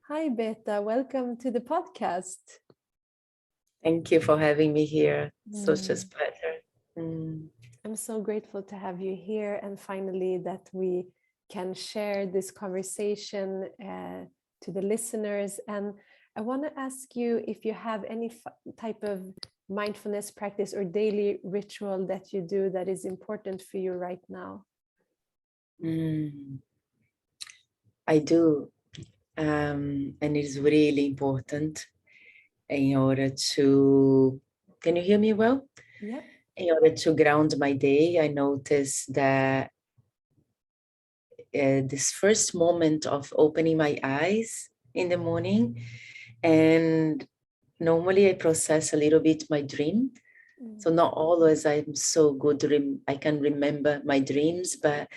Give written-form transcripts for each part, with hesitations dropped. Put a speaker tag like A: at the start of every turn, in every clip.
A: Hi, Beta. Welcome to the podcast.
B: Thank you for having me here. Such a
A: Mm,
B: pleasure. Mm.
A: I'm so grateful to have you here and finally that we can share this conversation to the listeners. And I want to ask you if you have any type of mindfulness practice or daily ritual that you do that is important for you right now.
B: Mm. I do, and it is really important in order to. Can you hear me well?
A: Yep.
B: In order to ground my day, I notice that this first moment of opening my eyes in the morning, and normally I process a little bit my dream.
A: Mm,
B: So not always I'm so good. I can remember my dreams, but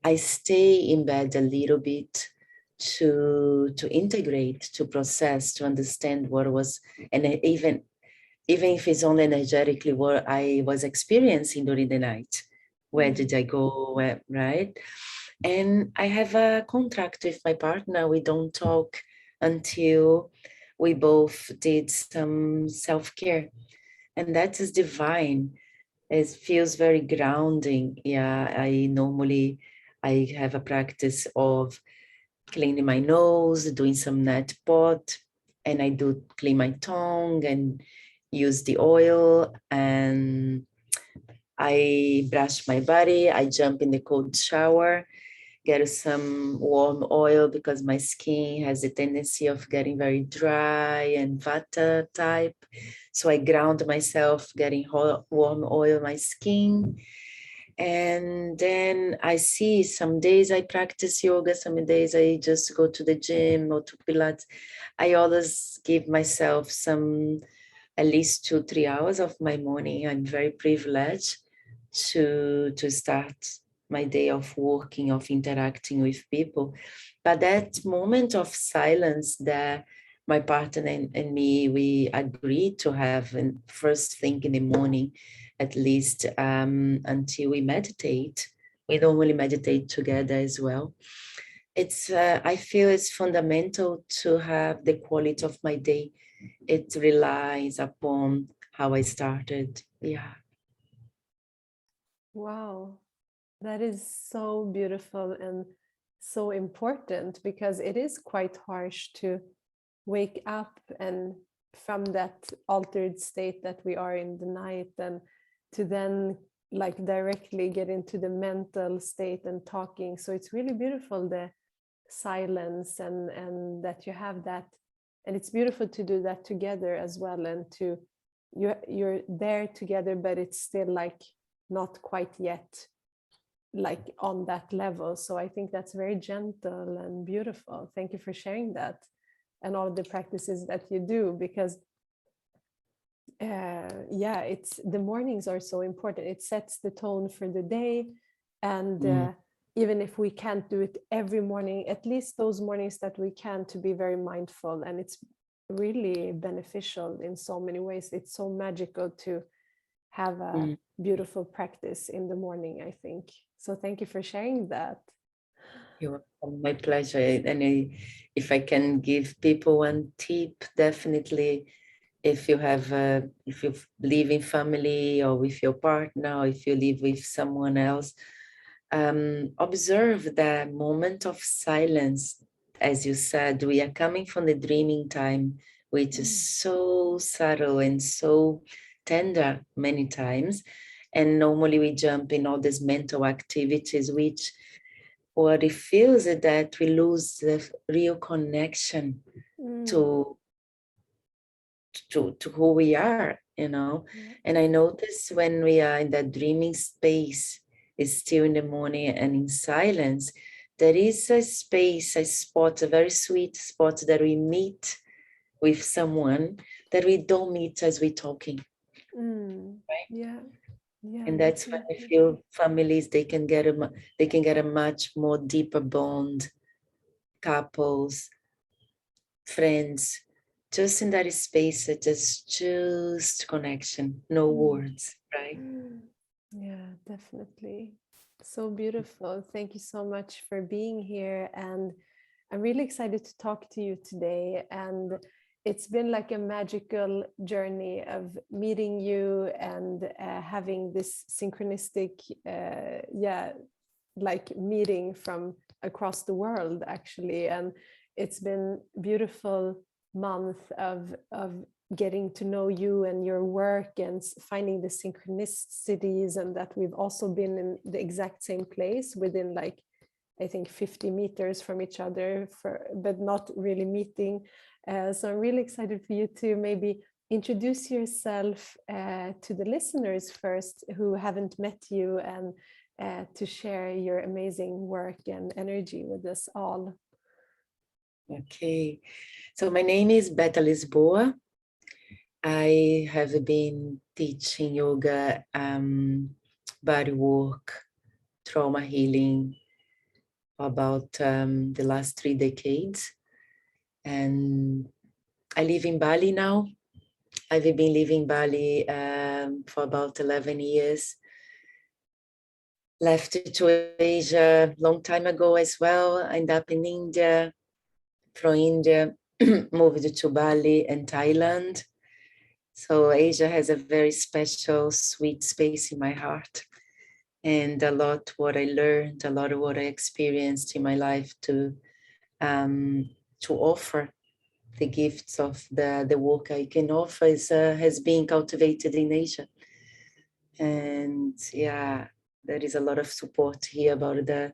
B: I stay in bed a little bit to integrate, to process, to understand what was, and even if it's only energetically what I was experiencing during the night. Where
A: mm,
B: did I go? Where, right? And I have a contract with my partner. We don't talk until we both did some self-care. And that is divine. It feels very grounding. Yeah, I have a practice of cleaning my nose, doing some net pot, and I do clean my tongue and use the oil, and I brush my body. I jump in the cold shower, get some warm oil because my skin has a tendency of getting very dry and vata type. So I ground myself, getting hot, warm oil on my skin. And then I see some days I practice yoga, some days I just go to the gym or to Pilates. I always give myself some at least 2-3 hours of my morning. I'm very privileged to start my day of working, of interacting with people. But that moment of silence that my partner and me, we agreed to have and first thing in the morning, at least until we meditate. We normally meditate together as well. It's I feel it's fundamental to have the quality of my day. It relies upon how I started. Yeah.
A: wow. That is so beautiful and so important because it is quite harsh to wake up and from that altered state that we are in the night and to then like directly get into the mental state and talking. So it's really beautiful, the silence and that you have that, and it's beautiful to do that together as well, and to you're there together but it's still like not quite yet like on that level. So I think that's very gentle and beautiful. Thank you for sharing that and all of the practices that you do, because yeah, it's the mornings are so important. It sets the tone for the day, and
B: Mm.
A: even if we can't do it every morning, at least those mornings that we can, to be very mindful. And it's really beneficial in so many ways. It's so magical to have a
B: Mm.
A: beautiful practice in the morning, I think. So thank you for sharing that.
B: You're welcome. My pleasure. And if I can give people one tip, definitely, if you live in family or with your partner, or if you live with someone else, observe the moment of silence. As you said, we are coming from the dreaming time, which is
A: Mm,
B: so subtle and so tender many times. And normally we jump in all these mental activities, which what it feels is that we lose the real connection
A: mm,
B: to to who we are, you know.
A: yeah.
B: And I notice when we are in that dreaming space, it's still in the morning and in silence, there is a space, a spot, a very sweet spot that we meet with someone that we don't meet as we're talking,
A: Mm,
B: right?
A: yeah. Yeah,
B: And that's when I
A: definitely.
B: feel families, they can get a much more deeper bond, couples, friends, just in that space, just connection, no
A: Mm.
B: words, right?
A: Mm. Yeah, definitely. So beautiful. Thank you so much for being here. And I'm really excited to talk to you today. And it's been like a magical journey of meeting you and having this synchronistic, like meeting from across the world, actually. And it's been beautiful month of getting to know you and your work and finding the synchronicities, and that we've also been in the exact same place within like I think 50 meters from each other, but not really meeting. So I'm really excited for you to maybe introduce yourself to the listeners first who haven't met you, and to share your amazing work and energy with us all.
B: Okay, so my name is Beta Lisboa. I have been teaching yoga, body work, trauma healing for about the last 3 decades. And I live in Bali now. I've been living in Bali for about 11 years. Left to Asia a long time ago as well. I ended up in India. From India, moved to Bali and Thailand. So Asia has a very special, sweet space in my heart. And a lot what I learned, a lot of what I experienced in my life to offer the gifts of the work I can offer has been cultivated in Asia. And yeah, there is a lot of support here about the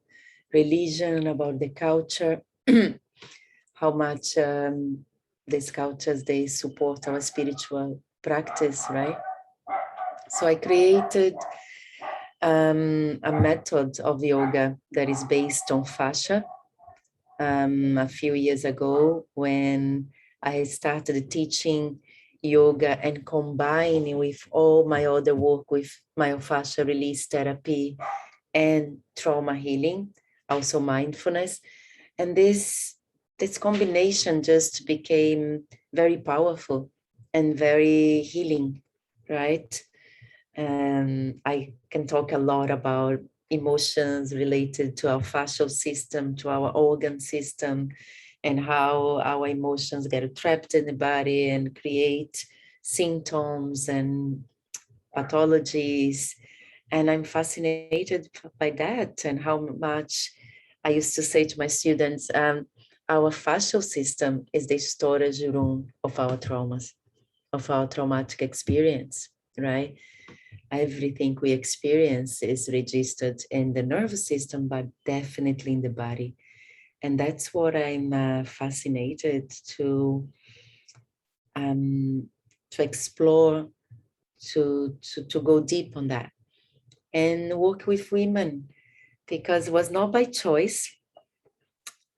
B: religion, about the culture, how much these cultures, they support our spiritual practice, right? So I created a method of yoga that is based on fascia a few years ago, when I started teaching yoga and combining with all my other work with myofascial release therapy and trauma healing, also mindfulness. And this combination just became very powerful and very healing, right? I can talk a lot about emotions related to our fascial system, to our organ system, and how our emotions get trapped in the body and create symptoms and pathologies. And I'm fascinated by that, and how much I used to say to my students, our fascial system is the storage room of our traumas, of our traumatic experience, right? Everything we experience is registered in the nervous system, but definitely in the body. And that's what I'm fascinated to explore, to go deep on that and work with women, because it was not by choice.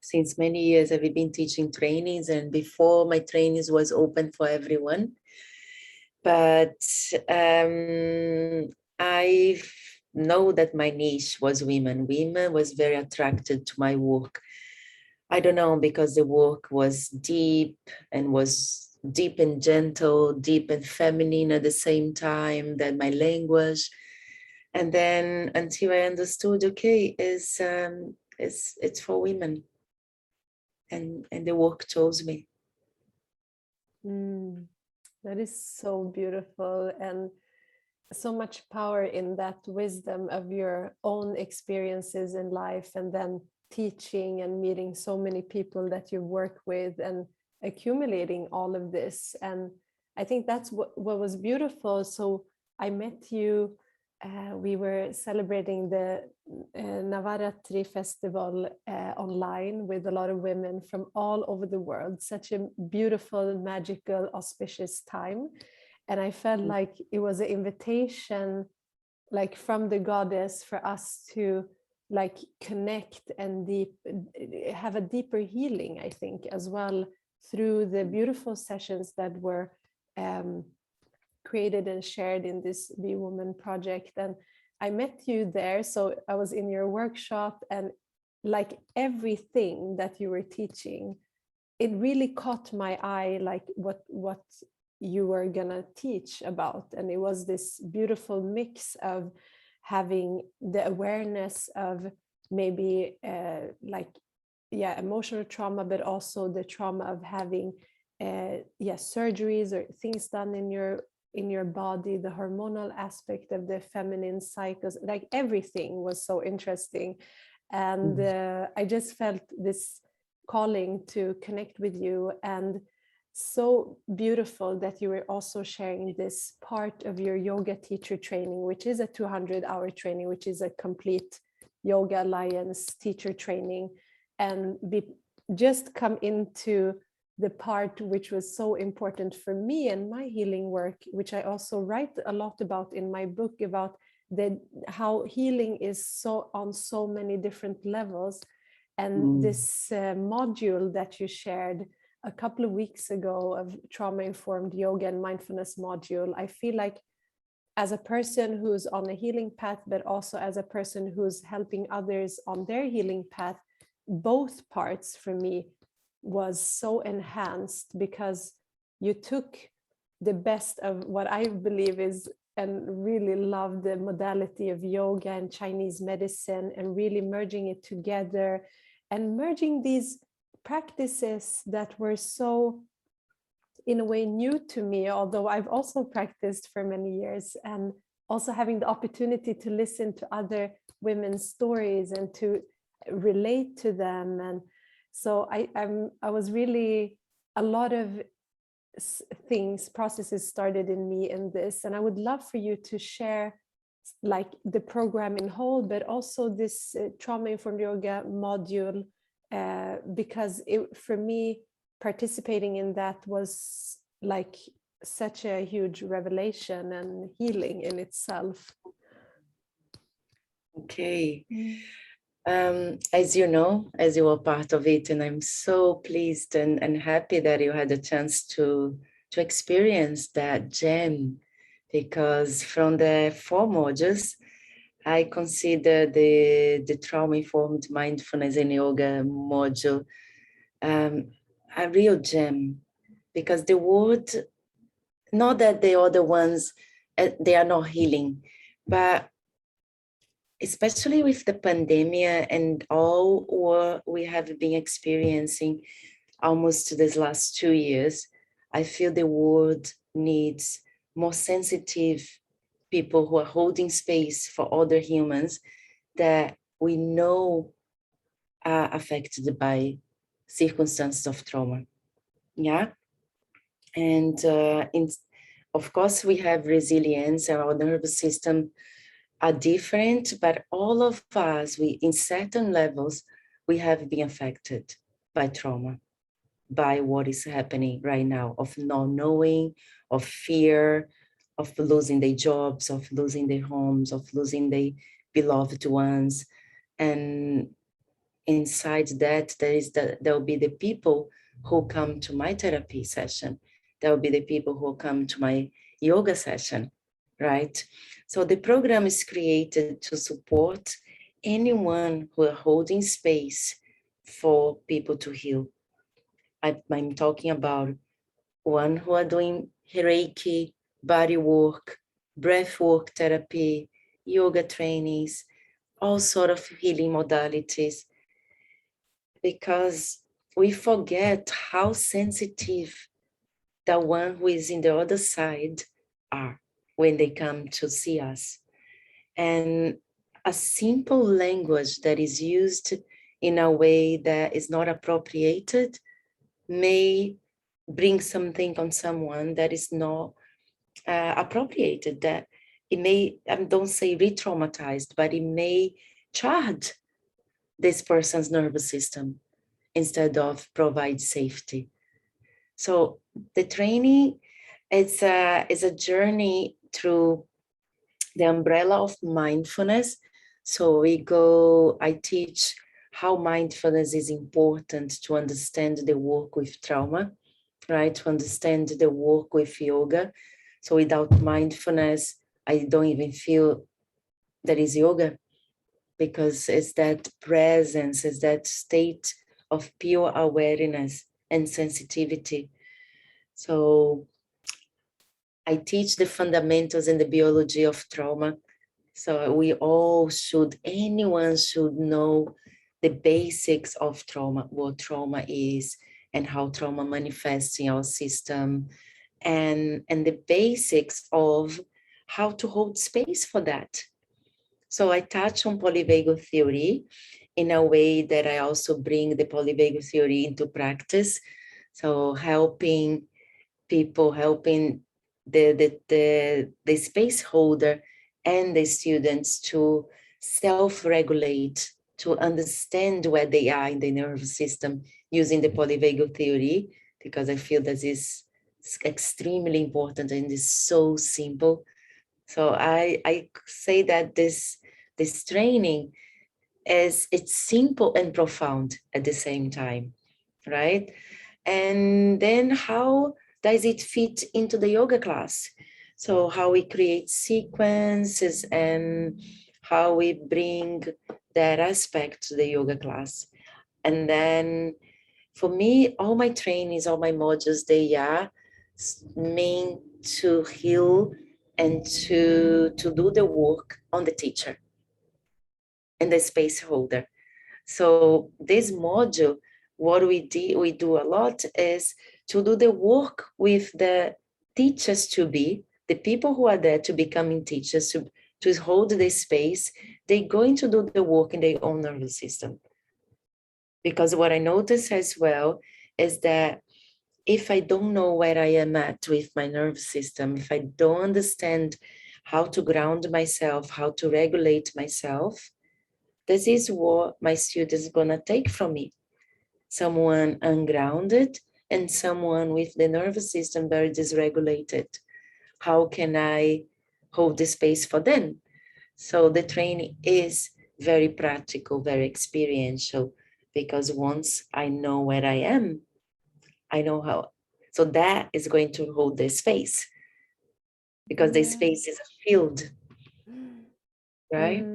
B: Since many years I've been teaching trainings, and before my trainings was open for everyone. But I know that my niche was women. Women was very attracted to my work. I don't know, because the work was deep, and was deep and gentle, deep and feminine at the same time, that my language. And then until I understood, okay, it's for women. And the work chose me.
A: That is so beautiful, and so much power in that wisdom of your own experiences in life, and then teaching and meeting so many people that you work with, and accumulating all of this. And I think that's what was beautiful. So I met you, we were celebrating the Navaratri festival online with a lot of women from all over the world. Such a beautiful, magical, auspicious time. And I felt like it was an invitation, like from the goddess, for us to like connect and have a deeper healing, I think, as well, through the beautiful sessions that were created and shared in this Be Woman project. And I met you there, so I was in your workshop, and like everything that you were teaching, it really caught my eye, like what you were gonna teach about. And it was this beautiful mix of having the awareness of maybe like emotional trauma, but also the trauma of having surgeries or things done in your body, the hormonal aspect of the feminine cycles, like everything was so interesting. And I just felt this calling to connect with you, and so beautiful that you were also sharing this part of your yoga teacher training, which is a 200-hour training, which is a complete Yoga Alliance teacher training, and just come into the part which was so important for me and my healing work, which I also write a lot about in my book, about how healing is so on so many different levels. And this module that you shared a couple of weeks ago of trauma-informed yoga and mindfulness module, I feel like as a person who's on a healing path, but also as a person who's helping others on their healing path, both parts for me was so enhanced, because you took the best of what I believe is, and really love the modality of yoga and Chinese medicine, and really merging it together and merging these practices that were so, in a way, new to me, although I've also practiced for many years, and also having the opportunity to listen to other women's stories and to relate to them. And so I was really, a lot of processes started in me in this, and I would love for you to share like the program in whole, but also this trauma-informed yoga module, because for me, participating in that was like such a huge revelation and healing in itself.
B: Okay. As you know, as you were part of it, and I'm so pleased and happy that you had a chance to experience that gem, because from the 4 modules, I consider the trauma-informed mindfulness and yoga module a real gem, because the word, not that the other ones, they are not healing, but especially with the pandemic and all what we have been experiencing almost these last 2 years, I feel the world needs more sensitive people who are holding space for other humans that we know are affected by circumstances of trauma. Yeah. And of course, we have resilience, and our nervous system are different, but all of us, in certain levels, we have been affected by trauma, by what is happening right now, of not knowing, of fear, of losing their jobs, of losing their homes, of losing their beloved ones. And inside that, there will be the people who come to my therapy session. There will be the people who come to my yoga session, right? So the program is created to support anyone who are holding space for people to heal. I'm talking about one who are doing Reiki, body work, breath work therapy, yoga trainings, all sort of healing modalities, because we forget how sensitive the one who is in the other side are when they come to see us. And a simple language that is used in a way that is not appropriated may bring something on someone that is not appropriated, that it may, I don't say re-traumatized, but it may charge this person's nervous system instead of provide safety. So the training is a journey through the umbrella of mindfulness. So I teach how mindfulness is important to understand the work with trauma, right? To understand the work with yoga. So without mindfulness, I don't even feel there is yoga, because it's that presence, it's that state of pure awareness and sensitivity. So I teach the fundamentals and the biology of trauma. So anyone should know the basics of trauma, what trauma is, and how trauma manifests in our system, and the basics of how to hold space for that. So I touch on polyvagal theory in a way that I also bring the polyvagal theory into practice. So helping people, helping the space holder and the students to self-regulate, to understand where they are in the nervous system using the polyvagal theory, because I feel that is extremely important and is so simple. So I say that this training it's simple and profound at the same time, right? And then how does it fit into the yoga class? So how we create sequences and how we bring that aspect to the yoga class. And then for me, all my trainings, all my modules, they are meant to heal and to do the work on the teacher and the space holder. So this module, what we do a lot is to do the work with the teachers to be, the people who are there to becoming teachers, to hold the space. They're going to do the work in their own nervous system. Because what I notice as well is that if I don't know where I am at with my nervous system, if I don't understand how to ground myself, how to regulate myself, this is what my students are gonna take from me. Someone ungrounded and someone with the nervous system very dysregulated. How can I hold the space for them? So the training is very practical, very experiential, because once I know where I am, I know how. So that is going to hold the space, because the space is a field, right?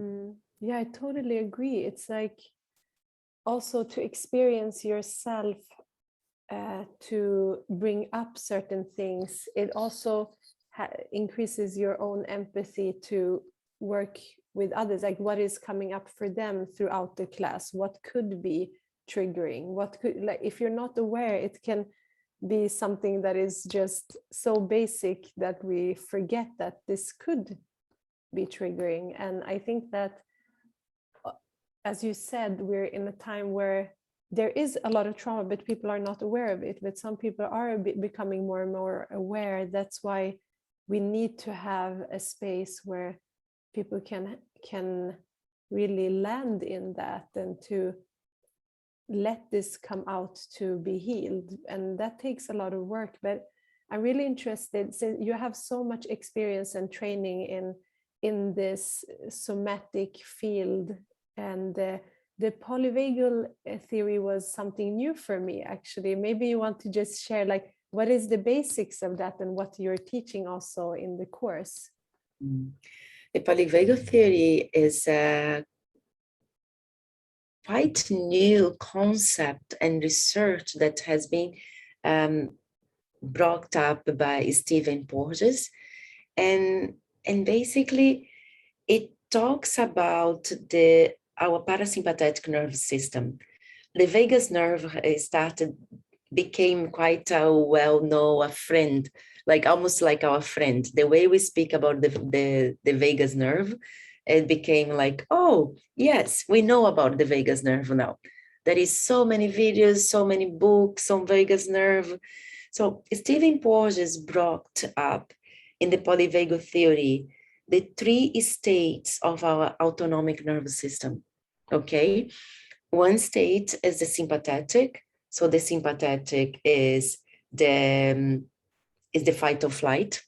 A: Yeah, I totally agree. It's like also to experience yourself, to bring up certain things. It also increases your own empathy to work with others, like what is coming up for them throughout the class, what could be triggering, what could, like if you're not aware, it can be something that is just so basic that we forget that this could be triggering. And I think that, as you said, we're in a time where there is a lot of trauma, but people are not aware of it. But some people are becoming more and more aware. That's why we need to have a space where people can really land in that and to let this come out to be healed. And that takes a lot of work. But I'm really interested, since you have so much experience and training in this somatic field, and the polyvagal theory was something new for me, actually. Maybe you want to just share, like, what is the basics of that and what you're teaching also in the course?
B: The polyvagal theory is a quite new concept and research that has been brought up by Stephen Porges, and basically it talks about our parasympathetic nervous system. The vagus nerve became quite a well-known a friend, like almost like our friend. The way we speak about the vagus nerve, it became like, oh, yes, we know about the vagus nerve now. There is so many videos, so many books on vagus nerve. So Stephen Porges brought up in the polyvagal theory the 3 states of our autonomic nervous system, okay? One state is the sympathetic. So the sympathetic is the fight or flight,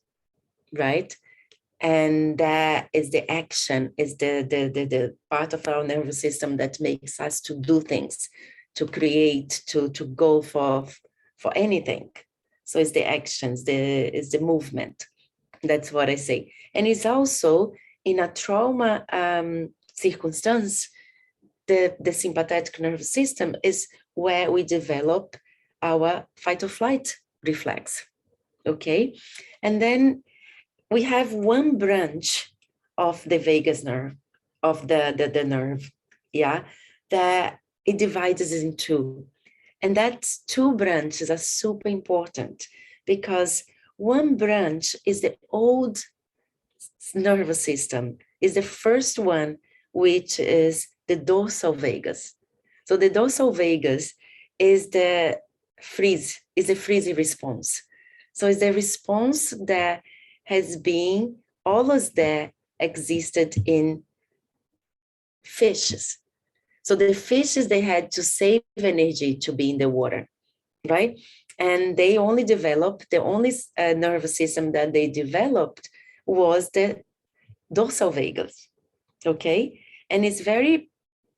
B: right? And that is the action, is the part of our nervous system that makes us to do things, to create, to go for anything. So it's the actions, it's the movement. That's what I say. And it's also in a trauma circumstance, the sympathetic nervous system is where we develop our fight or flight reflex, okay? And then we have one branch of the vagus nerve, of the nerve, yeah, that it divides us in two. And that two branches are super important because one branch is the old nervous system, is the first one, which is the dorsal vagus. So the dorsal vagus is the freeze response. So it's the response that has been always there, existed in fishes. So the fishes, they had to save energy to be in the water, right? And they only developed, the only nervous system that they developed was the dorsal vagus, okay? And it's very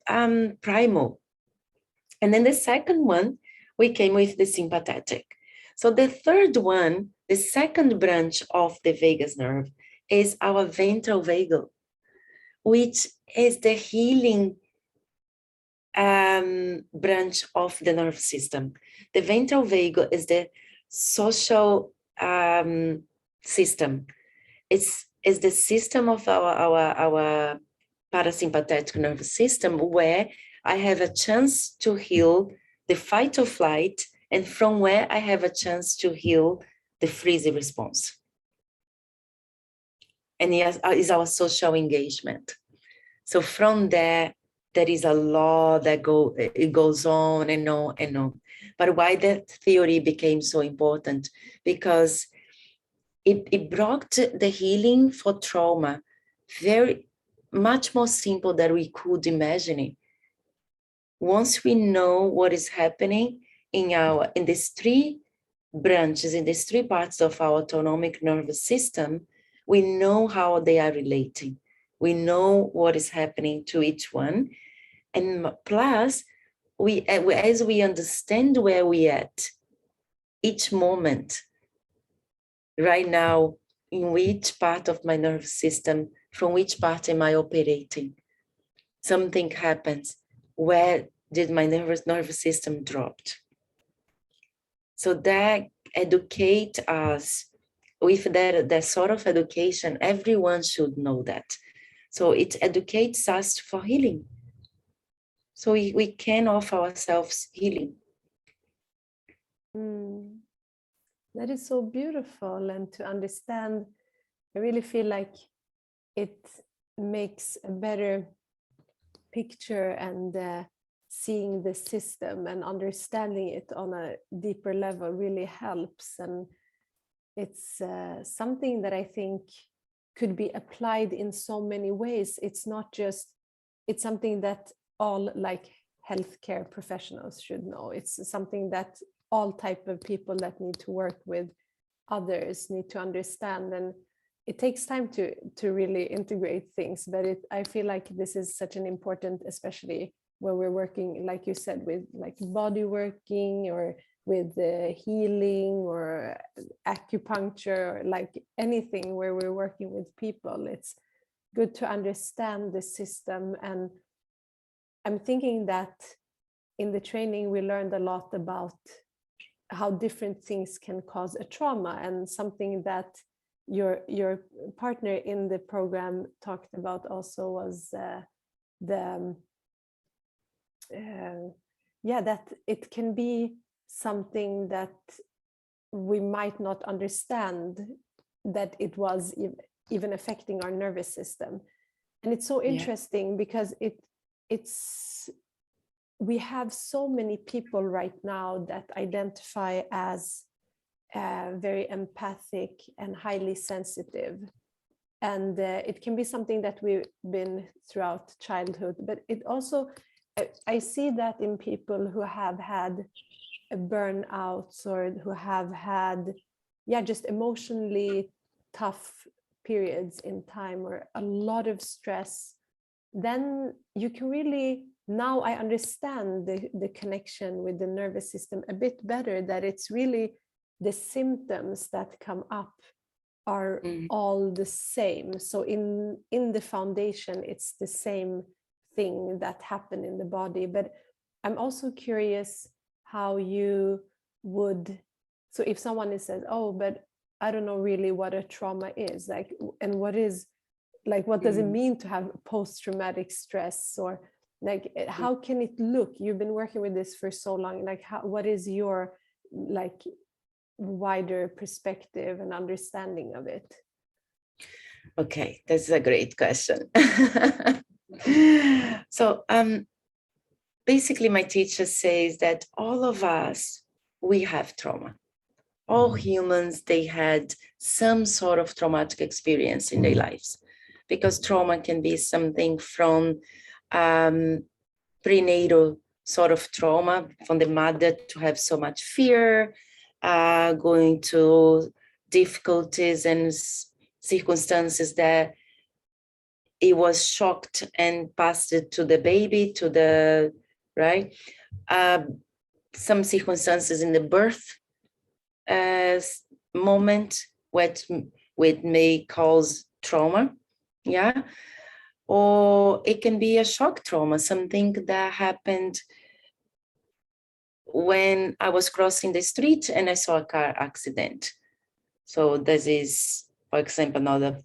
B: primal. And then the second one, we came with the sympathetic. So the third one, the second branch of the vagus nerve, is our ventral vagal, which is the healing branch of the nervous system. The ventral vagal is the social system. It's the system of our parasympathetic nervous system, where I have a chance to heal the fight or flight, and from where I have a chance to heal the freeze response. And yes, is our social engagement. So from there is a lot that goes on and on and on. But why that theory became so important? Because it brought the healing for trauma very much more simple than we could imagine. Once we know what is happening in these three branches, in these three parts of our autonomic nervous system, we know how they are relating. We know what is happening to each one. And plus, as we understand where we at each moment, right now, in which part of my nervous system, from which part am I operating? Something happens. Where did my nervous system dropped? So that educate us with that sort of education. Everyone should know that. So it educates us for healing. So we can offer ourselves healing.
A: That is so beautiful, and to understand, I really feel like it makes a better picture, and seeing the system and understanding it on a deeper level really helps. And it's something that I think could be applied in so many ways. It's something that all like healthcare professionals should know. It's something that all type of people that need to work with others need to understand. And it takes time to really integrate things, but I feel like this is such an important, especially when we're working, like you said, with like body working or with healing or acupuncture, or like anything where we're working with people. It's good to understand the system. And I'm thinking that in the training we learned a lot about how different things can cause a trauma, and something that your partner in the program talked about also was that it can be something that we might not understand that it was even affecting our nervous system. And it's so interesting because it's we have so many people right now that identify as very empathic and highly sensitive. And it can be something that we've been throughout childhood, but it also, I see that in people who have had burnouts or who have had, just emotionally tough periods in time or a lot of stress. Then you can really, now I understand the connection with the nervous system a bit better, that it's really the symptoms that come up are all the same. So in the foundation, it's the same thing that happened in the body. But I'm also curious how you would, so if someone says, oh, but I don't know really what a trauma is, like, and what is, like, what does it mean to have post-traumatic stress, or Like, how can it look? You've been working with this for so long. Like, what is your like wider perspective and understanding of it?
B: Okay, that's a great question. So basically my teacher says that all of us, we have trauma. All humans, they had some sort of traumatic experience in their lives, because trauma can be something from prenatal sort of trauma, from the mother to have so much fear, going to difficulties and circumstances that it was shocked and passed it to the baby, to the, right? Some circumstances in the birth moment which may cause trauma, yeah? Or it can be a shock trauma, something that happened when I was crossing the street and I saw a car accident. So this is, for example, another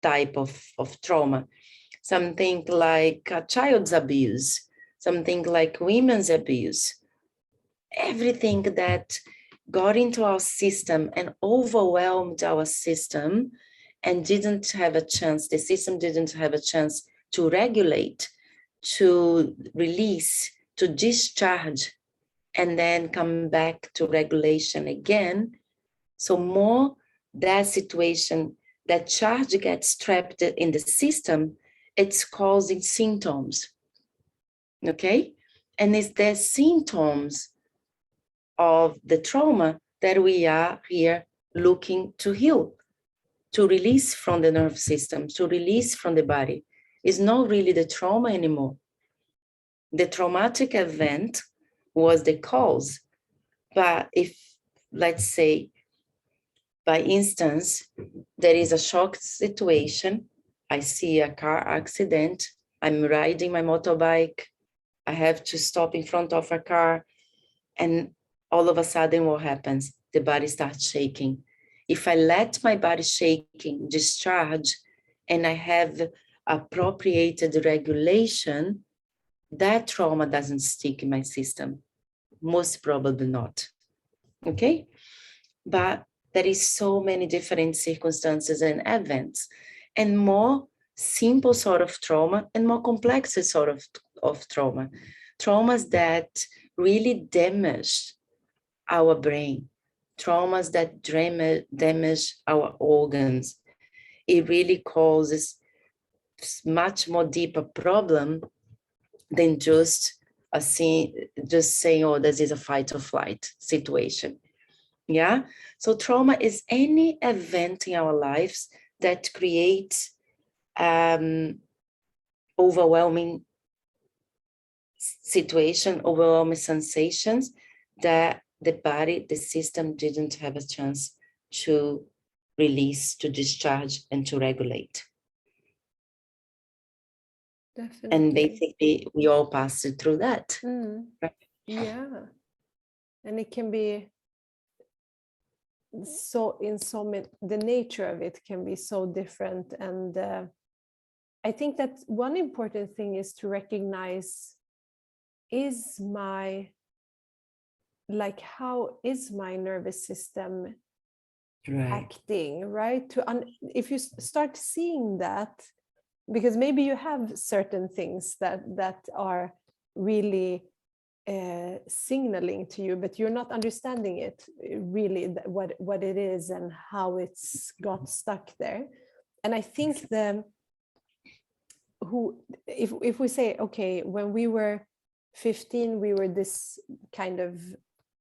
B: type of trauma. Something like a child's abuse, something like women's abuse. Everything that got into our system and overwhelmed our system and didn't have a chance, the system didn't have a chance to regulate, to release, to discharge, and then come back to regulation again. So more that situation, that charge gets trapped in the system, it's causing symptoms, okay? And it's the symptoms of the trauma that we are here looking to heal, to release from the nerve system, to release from the body. It's not really the trauma anymore. The traumatic event was the cause. But if, let's say, by instance, there is a shock situation, I see a car accident, I'm riding my motorbike, I have to stop in front of a car, and all of a sudden what happens? The body starts shaking. If I let my body shaking discharge and I have appropriated regulation, that trauma doesn't stick in my system. Most probably not. Okay? But there is so many different circumstances and events, and more simple sort of trauma and more complex sort of trauma. Traumas that really damage our brain, traumas that damage our organs. It really causes much more deeper problem than just saying, oh, this is a fight or flight situation. Yeah. So trauma is any event in our lives that creates overwhelming situation, overwhelming sensations that the body, the system didn't have a chance to release, to discharge, and to regulate.
A: Definitely.
B: And basically, we all passed through that.
A: Right? Yeah. And it can be so many, the nature of it can be so different. And I think that one important thing is to recognize, how is my nervous system acting, right? If you start seeing that, because maybe you have certain things that are really signaling to you, but you're not understanding it really, what it is and how it's got stuck there. And I think if we say, okay, when we were 15, we were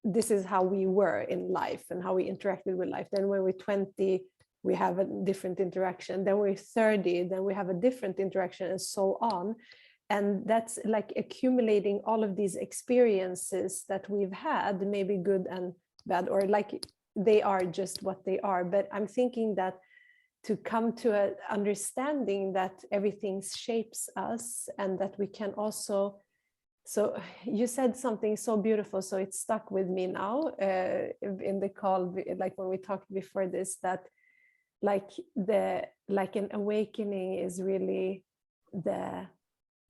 A: this is how we were in life and how we interacted with life. Then when we're 20, we have a different interaction. Then we're 30, then we have a different interaction, and so on. And that's like accumulating all of these experiences that we've had, maybe good and bad, or like they are just what they are. But I'm thinking that to come to an understanding that everything shapes us, and that we can also, so you said something so beautiful, so it stuck with me now in the call, like when we talked before this, that like an awakening is really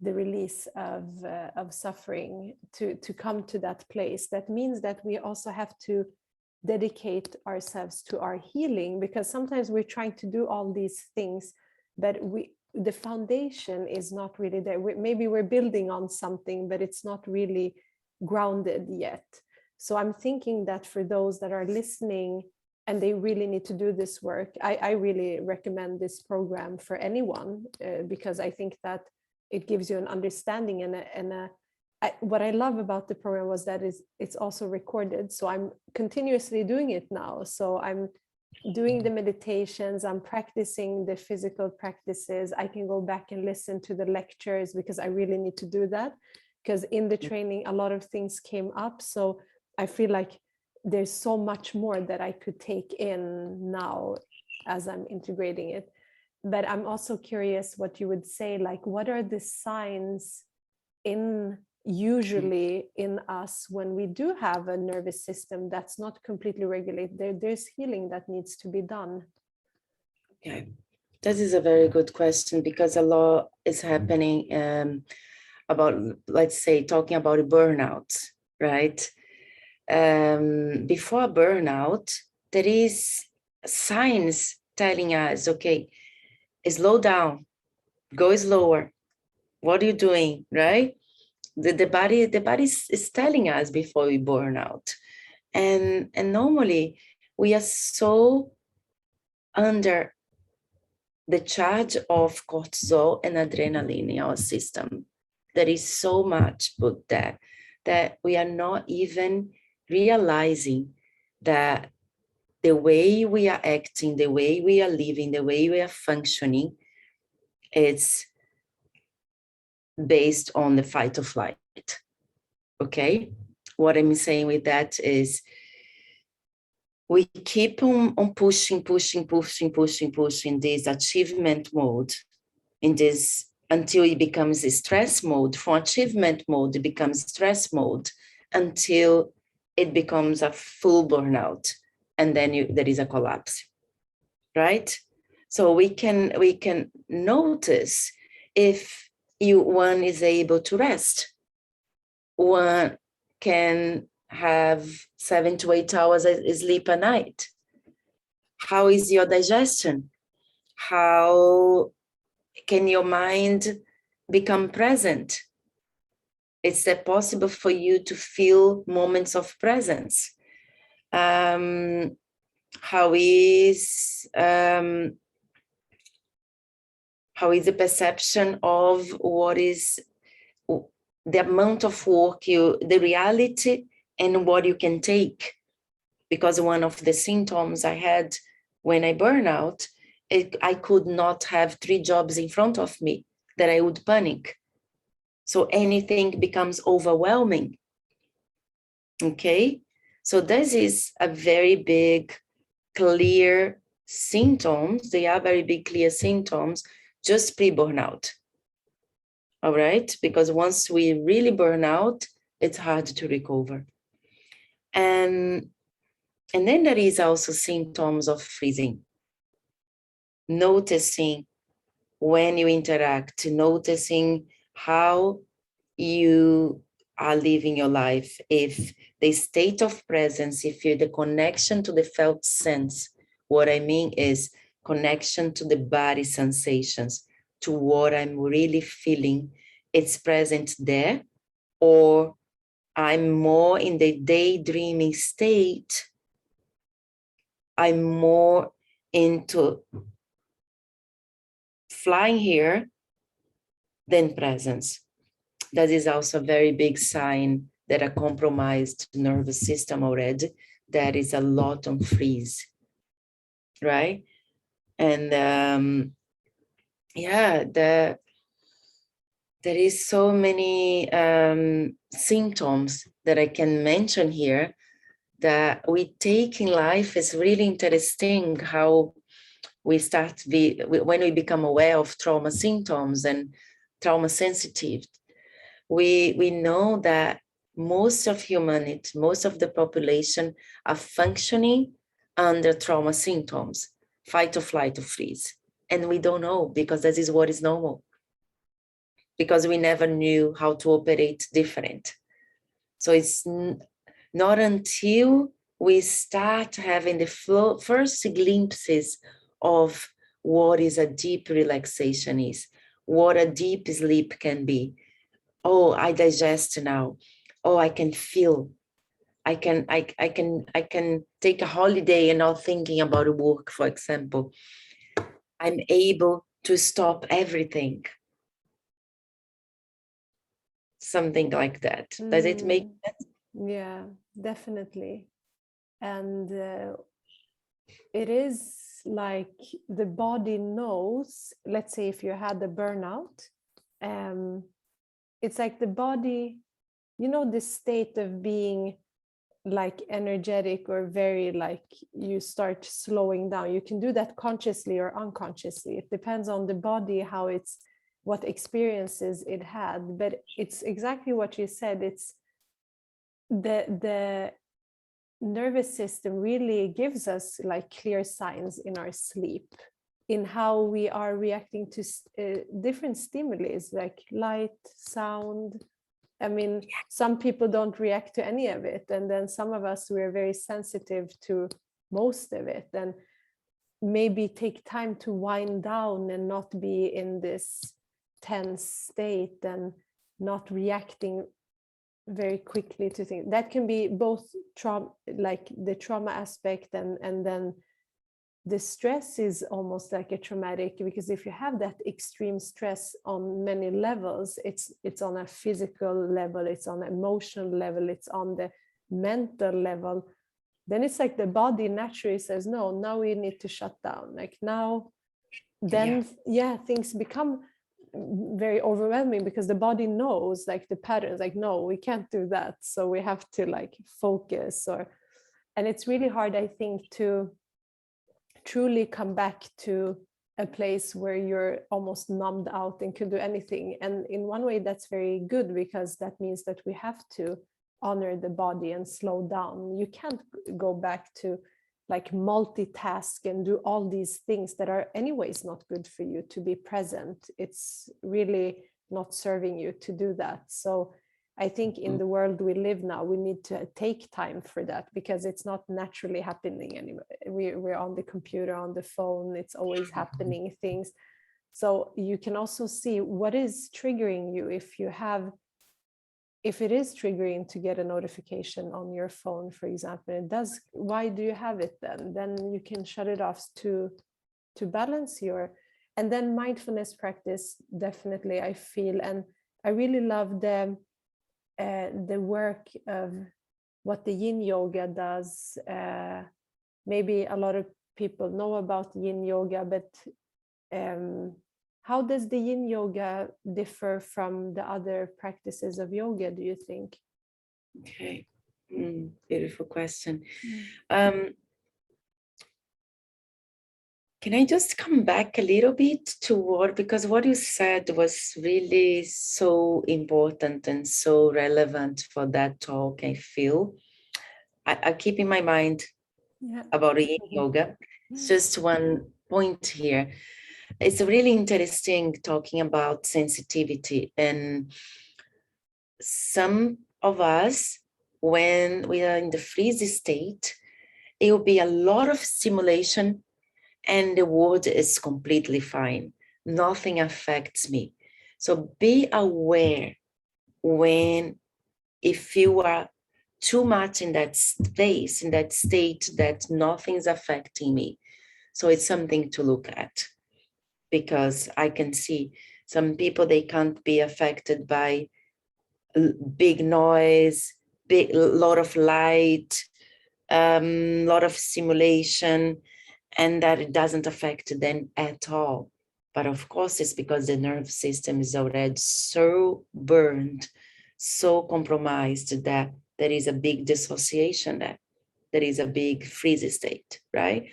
A: the release of suffering to come to that place. That means that we also have to dedicate ourselves to our healing, because sometimes we're trying to do all these things, but the foundation is not really there. Maybe we're building on something, but it's not really grounded yet. So I'm thinking that for those that are listening and they really need to do this work, I really recommend this program for anyone, because I think that it gives you an understanding what I love about the program was that it's also recorded. So I'm continuously doing it now. So I'm doing the meditations, I'm practicing the physical practices. I can go back and listen to the lectures because I really need to do that, because in the training a lot of things came up. So I feel like there's so much more that I could take in now as I'm integrating it. But I'm also curious what you would say, like, what are the signs usually in us when we do have a nervous system that's not completely regulated? There's healing that needs to be done.
B: Okay, that is a very good question, because a lot is happening about, let's say, talking about a burnout, right? Before burnout, there is signs telling us, okay, slow down, go slower. What are you doing, right? The body is telling us before we burn out. And normally we are so under the charge of cortisol and adrenaline in our system. There is so much put there that we are not even realizing that the way we are acting, the way we are living, the way we are functioning, it's based on the fight or flight. Okay? What I'm saying with that is we keep on pushing this achievement mode in this until it becomes a stress mode. From achievement mode, it becomes stress mode until it becomes a full burnout. And then there is a collapse, right? So we can notice if one is able to rest. One can have 7 to 8 hours sleep a night. How is your digestion? How can your mind become present? Is that possible for you to feel moments of presence? How is the perception of what is the amount of work the reality and what you can take? Because one of the symptoms I had when I burn out, I could not have 3 jobs in front of me, that I would panic. So anything becomes overwhelming. Okay, so this is a very big, clear symptoms. They are very big, clear symptoms, just pre-burnout. All right, because once we really burn out, it's hard to recover. And then there is also symptoms of freezing. Noticing when you interact, noticing how you are living your life, if the state of presence, if you're the connection to the felt sense. What I mean is connection to the body sensations, to what I'm really feeling, it's present there, or I'm more in the daydreaming state. I'm more into flying here than presence. That is also a very big sign that a compromised nervous system already, there is a lot on freeze, right? And yeah, there is so many symptoms that I can mention here that we take in life. Is really interesting how we start when we become aware of trauma symptoms and trauma sensitive. We know that most of humanity, most of the population are functioning under trauma symptoms, fight or flight or freeze. And we don't know, because that is what is normal. because we never knew how to operate different. So it's not until we start having the first glimpses of what is a deep relaxation is, what a deep sleep can be. Oh, I digest now. Oh, I can feel. I can take a holiday and not thinking about work, for example. I'm able to stop everything. Something like that. Does it make sense?
A: Yeah, definitely. And it is like the body knows, let's say if you had a burnout, it's like the body, you know, this state of being like energetic or very like you start slowing down. You can do that consciously or unconsciously. It depends on the body, how it's, what experiences it had. But it's exactly what you said. It's the nervous system really gives us like clear signs in our sleep, in how we are reacting to different stimuli, like light, sound. I mean, some people don't react to any of it, and then some of us, we're very sensitive to most of it, and maybe take time to wind down and not be in this tense state and not reacting very quickly to things. That can be both trauma, like the trauma aspect, and then the stress is almost like a traumatic, because if you have that extreme stress on many levels, it's on a physical level, it's on an emotional level, it's on the mental level, then it's like the body naturally says, no, now we need to shut down. Like now, then things become very overwhelming, because the body knows like the patterns, like, no, we can't do that, so we have to like focus. And it's really hard, I think, to truly come back to a place where you're almost numbed out and can do anything. And in one way that's very good, because that means that we have to honor the body and slow down. You can't go back to like multitask and do all these things that are anyways not good for you. To be present, it's really not serving you to do that. So I think in the world we live now, we need to take time for that, because it's not naturally happening anymore. We're on the computer, on the phone, it's always happening things. So you can also see what is triggering you. If it is triggering to get a notification on your phone, for example, it does, why do you have it then? Then you can shut it off to balance your, and then mindfulness practice, definitely, I feel. And I really love the work of what the yin yoga does. Maybe a lot of people know about yin yoga, but how does the yin yoga differ from the other practices of yoga, do you think?
B: Okay, beautiful question. Can I just come back a little bit to what, because what you said was really so important and so relevant for that talk, I feel. I keep in my mind about yin yoga. It's just one point here. It's really interesting talking about sensitivity. And some of us, when we are in the freeze state, it will be a lot of stimulation and the world is completely fine. Nothing affects me. So be aware if you are too much in that space, in that state, that nothing's affecting me. So it's something to look at, because I can see some people, they can't be affected by big noise, lot of light, lot of stimulation, and that it doesn't affect them at all. But of course, it's because the nerve system is already so burned, so compromised, that there is a big dissociation there. There is a big freeze state, right?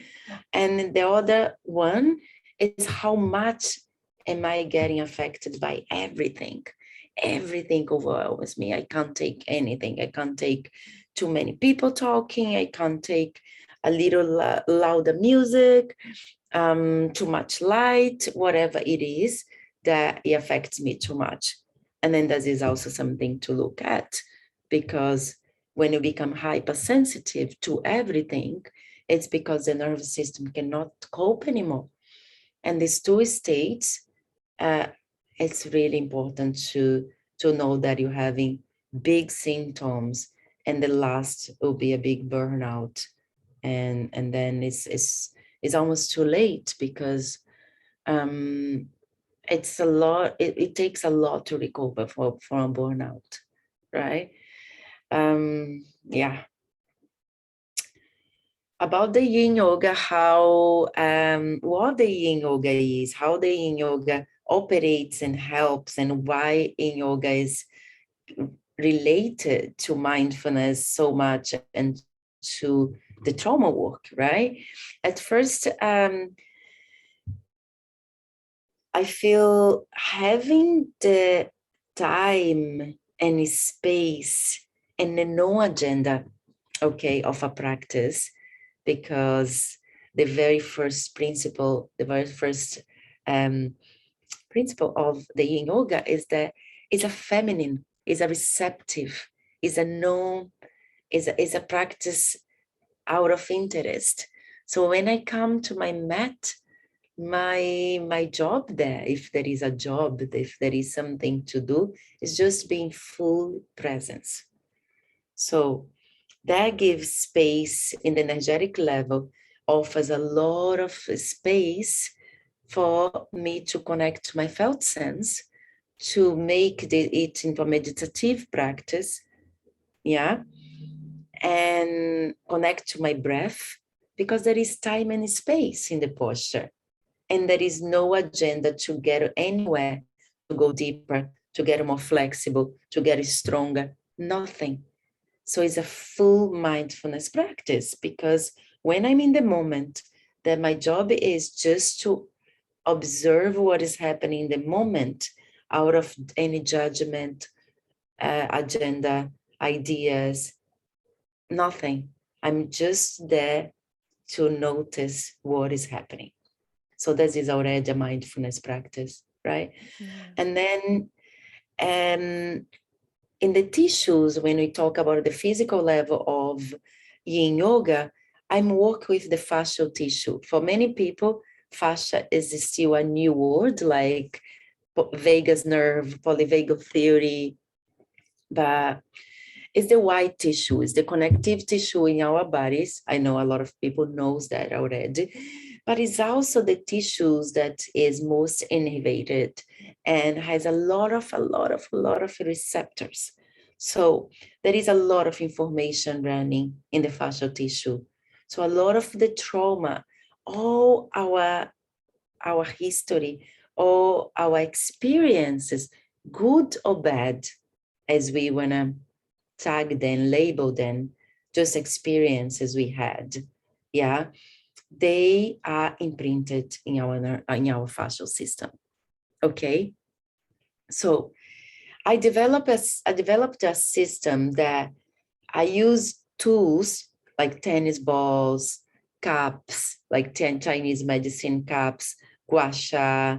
B: And the other one is how much am I getting affected by everything? Everything overwhelms me. I can't take anything. I can't take too many people talking. I can't take a little louder music, too much light, whatever it is. that it affects me too much. And then this is also something to look at, because when you become hypersensitive to everything, it's because the nervous system cannot cope anymore. And these two states, it's really important to know that you're having big symptoms, and the last will be a big burnout. And then it's almost too late, because it's a lot, it takes a lot to recover from a burnout, right? Yeah. About the yin yoga, how what the yin yoga is, how the yin yoga operates and helps, and why yin yoga is related to mindfulness so much and to the trauma work, right? At first, I feel having the time and space and no agenda, okay, of a practice, because the very first principle, the very first principle of the yin yoga is that it's a feminine, is a receptive, is a no, is a practice out of interest. So when I come to my mat, my job there, if there is a job, if there is something to do, is just being full presence. So that gives space in the energetic level, offers a lot of space for me to connect to my felt sense, to make it into a meditative practice, yeah, and connect to my breath, because there is time and space in the posture. And there is no agenda to get anywhere, to go deeper, to get more flexible, to get stronger, nothing. So it's a full mindfulness practice, because when I'm in the moment, that my job is just to observe what is happening in the moment, out of any judgment, agenda, ideas, nothing. I'm just there to notice what is happening. So this is already a mindfulness practice, right?
A: Yeah.
B: And then in the tissues, when we talk about the physical level of yin yoga, I'm working with the fascial tissue. For many people, fascia is still a new word, like vagus nerve, polyvagal theory, but it's the white tissue, it's the connective tissue in our bodies. I know a lot of people knows that already, but it's also the tissues that is most innervated and has a lot of receptors. So there is a lot of information running in the fascial tissue. So a lot of the trauma, all our history, all our experiences, good or bad, as we want to tag them, label them, just experiences we had, yeah, they are imprinted in our fascial system. Okay, so I developed a system that I use tools like tennis balls, cups, like 10 Chinese medicine cups, gua sha,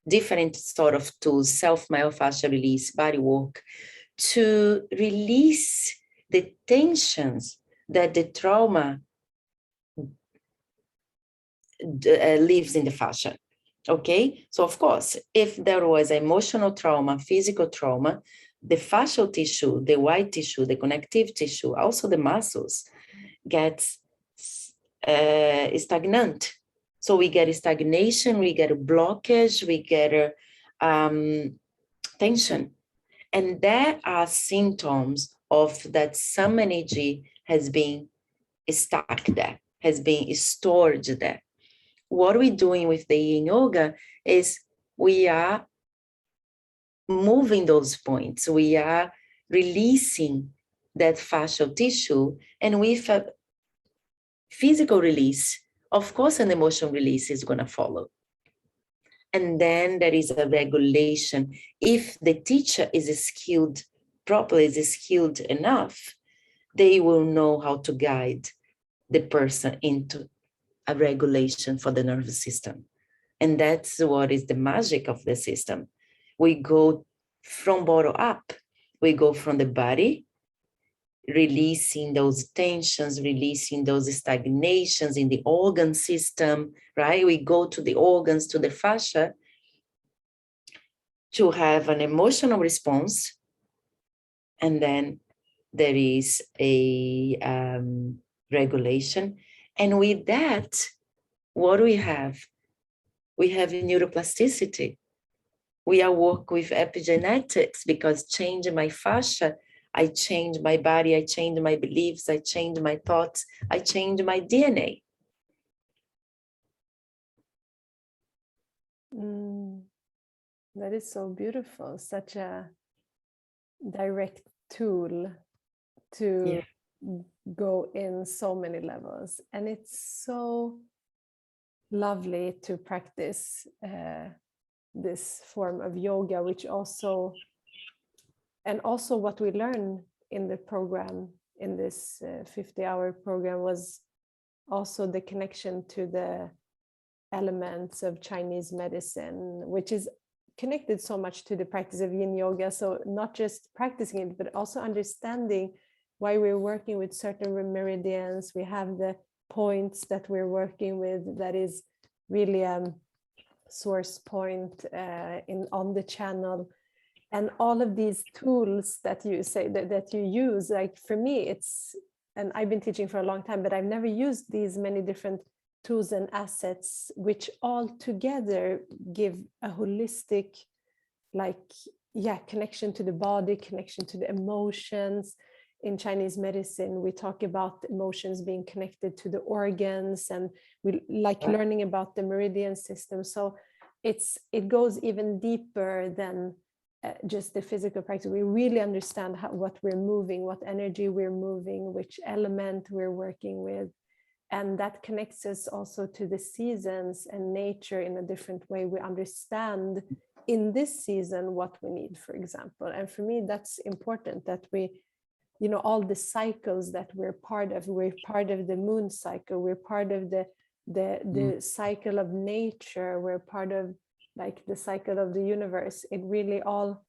B: different sort of tools, self-myofascial release, body work, to release the tensions that the trauma lives in the fascia. Okay, so of course, if there was emotional trauma, physical trauma, the fascial tissue, the white tissue, the connective tissue, also the muscles, gets stagnant. So we get stagnation, we get a blockage, we get tension. And there are symptoms of that some energy has been stuck there, has been stored there. What we're doing with the yin yoga is we are moving those points. We are releasing that fascial tissue, and with a physical release, of course, an emotional release is going to follow. And then there is a regulation. If the teacher is skilled properly, is skilled enough, they will know how to guide the person into a regulation for the nervous system. And that's what is the magic of the system. we go from bottom up. We go from the body, releasing those tensions, releasing those stagnations in the organ system, right? We go to the organs, to the fascia, to have an emotional response. And then there is a regulation. And with that, what we have? We have neuroplasticity. We are work with epigenetics, because change my fascia, I change my body, I change my beliefs, I change my thoughts, I change my DNA.
A: That is so beautiful, such a direct tool to go in so many levels. And it's so lovely to practice this form of yoga, which also, and also what we learn in the program, in this 50-hour program, was also the connection to the elements of Chinese medicine, which is connected so much to the practice of yin yoga. So not just practicing it, but also understanding why we're working with certain meridians. We have the points that we're working with that is really a source point on the channel. And all of these tools that you say that you use, like for me, it's, and I've been teaching for a long time, but I've never used these many different tools and assets, which all together give a holistic, connection to the body, connection to the emotions. In Chinese medicine, we talk about emotions being connected to the organs, and we learning about the meridian system. So it goes even deeper than just the physical practice. We really understand what we're moving, what energy we're moving, which element we're working with. And that connects us also to the seasons and nature in a different way. We understand in this season what we need, for example. And for me, that's important, that we, all the cycles that we're part of the moon cycle, we're part of the cycle of nature, we're part of the cycle of the universe. It really all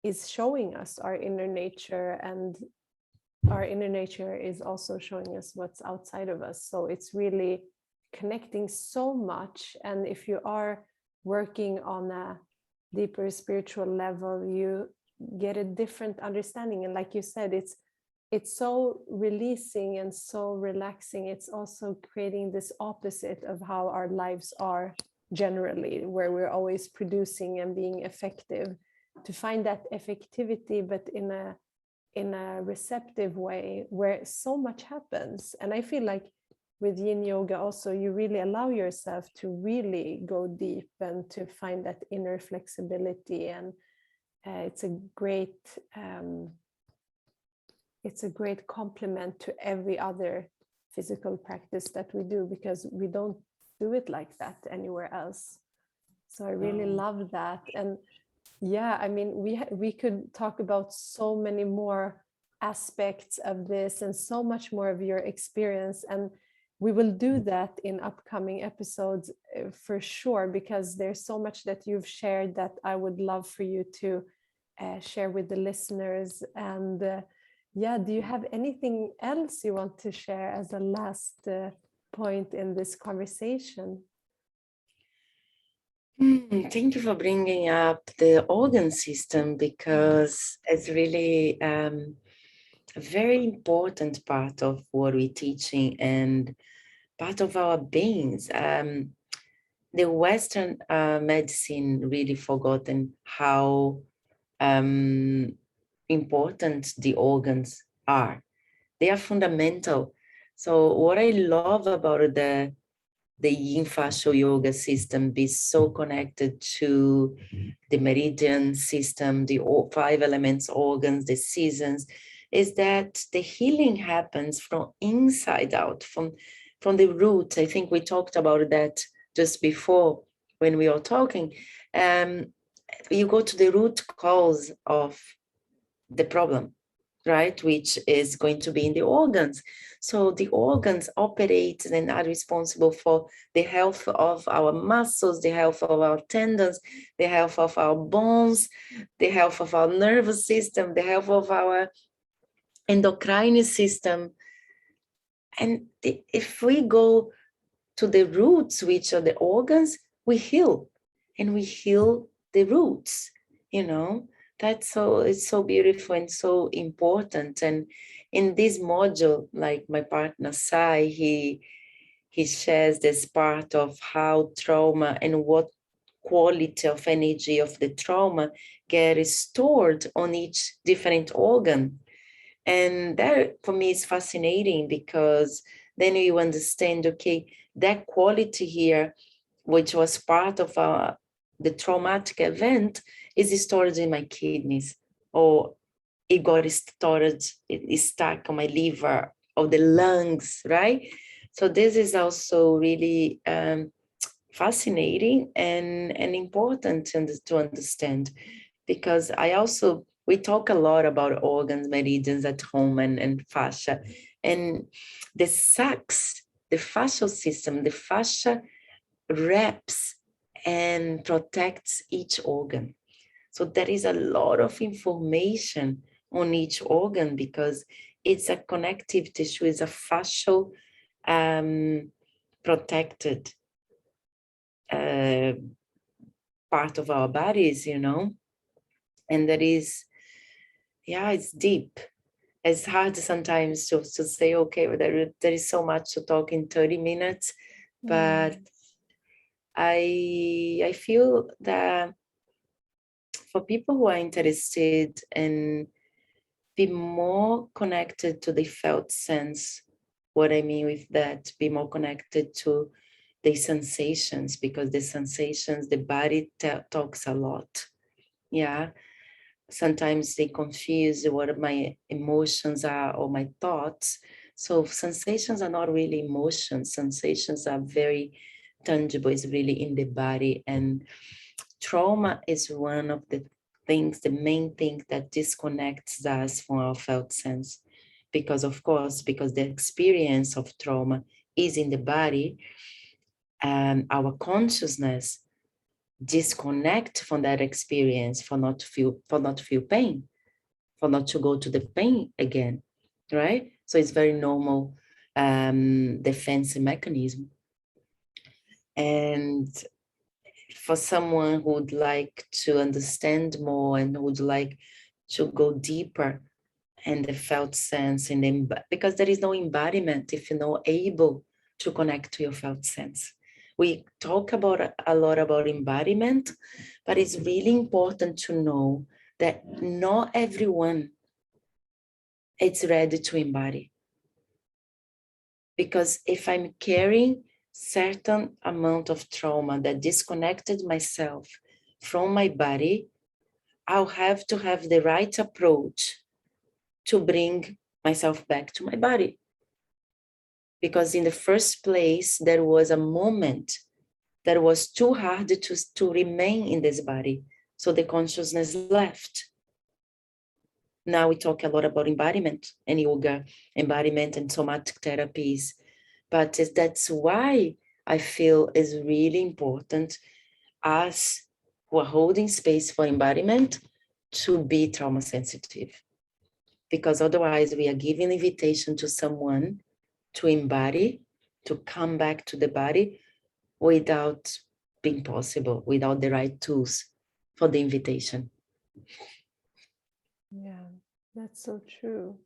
A: is showing us our inner nature, and our inner nature is also showing us what's outside of us. So it's really connecting so much. And if you are working on a deeper spiritual level, you get a different understanding. And like you said, it's so releasing and so relaxing. It's also creating this opposite of how our lives are generally, where we're always producing and being effective, to find that effectivity, but in a receptive way where so much happens. And I feel like with yin yoga also, you really allow yourself to really go deep and to find that inner flexibility. And it's a great complement to every other physical practice that we do, because we don't do it like that anywhere else. So I really love that. And yeah, I mean, we could talk about so many more aspects of this and so much more of your experience, and we will do that in upcoming episodes for sure, because there's so much that you've shared that I would love for you to share with the listeners. And do you have anything else you want to share as a last point in this conversation?
B: Thank you for bringing up the organ system, because it's really a very important part of what we're teaching and part of our beings. The Western medicine really forgotten how important the organs are. They are fundamental. So what I love about the yin fascial yoga system be so connected to the meridian system, the 5 elements organs, the seasons, is that the healing happens from inside out, from the root. I think we talked about that just before when we were talking. You go to the root cause of the problem, right? Which is going to be in the organs. So the organs operate and are responsible for the health of our muscles, the health of our tendons, the health of our bones, the health of our nervous system, the health of our endocrine system. And if we go to the roots, which are the organs, we heal, and we heal the roots, you know. That's so, it's so beautiful and so important. And in this module, like my partner Sai, he shares this part of how trauma and what quality of energy of the trauma get stored on each different organ. And that for me is fascinating, because then you understand, okay, that quality here, which was part of the traumatic event, is stored in my kidneys, or it got stored, it is stuck on my liver, or the lungs, right? So this is also really fascinating and important to understand, because we talk a lot about organs, meridians at home, and fascia, and the sacs, the fascial system, the fascia wraps and protects each organ. So there is a lot of information on each organ, because it's a connective tissue, it's a fascial protected part of our bodies, you know. And that is, yeah, it's deep. It's hard sometimes to say, okay, well, there is so much to talk in 30 minutes, but I feel that for people who are interested in be more connected to the felt sense, what I mean with that, be more connected to the sensations, because the sensations, the body talks a lot. Yeah. Sometimes they confuse what my emotions are or my thoughts. So sensations are not really emotions. Sensations are very tangible, it's really in the body. And trauma is one of the things, the main thing that disconnects us from our felt sense. Because of course, because the experience of trauma is in the body, and our consciousness disconnect from that experience for not to feel pain, for not to go to the pain again, right? So it's very normal defense mechanism. And for someone who would like to understand more and would like to go deeper in the felt sense, because there is no embodiment if you're not able to connect to your felt sense. We talk about a lot about embodiment, but it's really important to know that not everyone is ready to embody. Because if I'm carrying certain amount of trauma that disconnected myself from my body, I'll have to have the right approach to bring myself back to my body. Because in the first place, there was a moment that was too hard to remain in this body. So the consciousness left. Now we talk a lot about embodiment and yoga, embodiment and somatic therapies. But that's why I feel is really important, us who are holding space for embodiment, to be trauma sensitive. Because otherwise we are giving invitation to someone to embody, to come back to the body without being possible, without the right tools for the invitation.
A: Yeah, that's so true.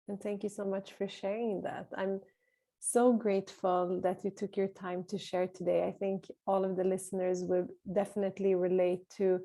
A: And thank you so much for sharing that. I'm so grateful that you took your time to share today. I think all of the listeners will definitely relate to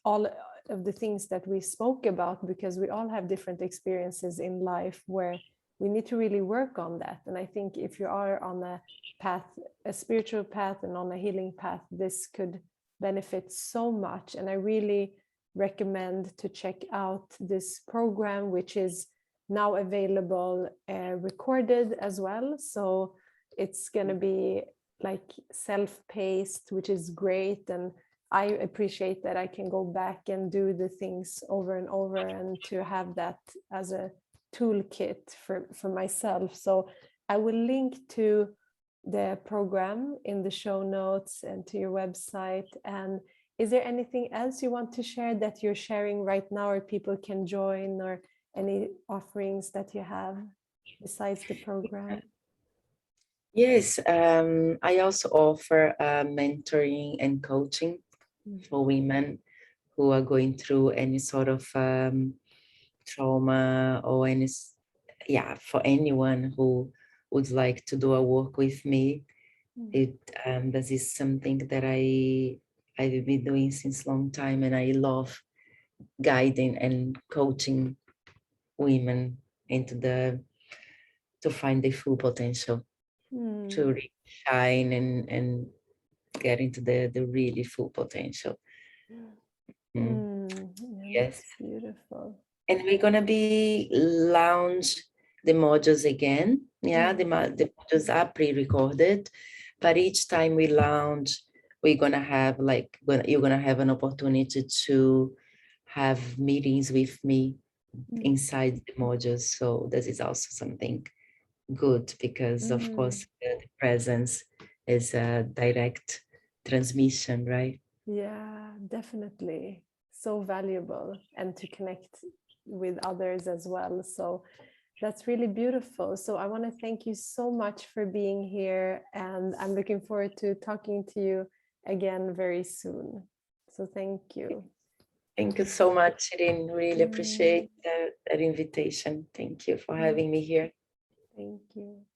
A: all of the things that we spoke about, because we all have different experiences in life where we need to really work on that. And I think if you are on a path, a spiritual path and on a healing path, this could benefit so much. And I really recommend to check out this program, which is now available recorded as well. So it's going to be like self-paced, which is great. And I appreciate that I can go back and do the things over and over, and to have that as a toolkit for myself. So I will link to the program in the show notes and to your website. And is there anything else you want to share that you're sharing right now, or people can join, or any offerings that you have besides the program?
B: Yes, I also offer mentoring and coaching for women who are going through any sort of trauma, or for anyone who would like to do a work with me. This is something that I've been doing since long time, and I love guiding and coaching women to find their full potential, to really shine and get into the really full potential. Yes.
A: That's beautiful.
B: And we're gonna be launch the modules again. Yeah, the modules are pre-recorded, but each time we launch, we're gonna have you're gonna have an opportunity to have meetings with me inside the modules. So this is also something good, because of course the presence is a direct transmission, right?
A: Yeah, definitely. So valuable, and to connect with others as well. So that's really beautiful. So I want to thank you so much for being here, and I'm looking forward to talking to you again very soon. So thank you.
B: Thank you so much, Irene. Really appreciate that invitation. Thank you for having me here.
A: Thank you.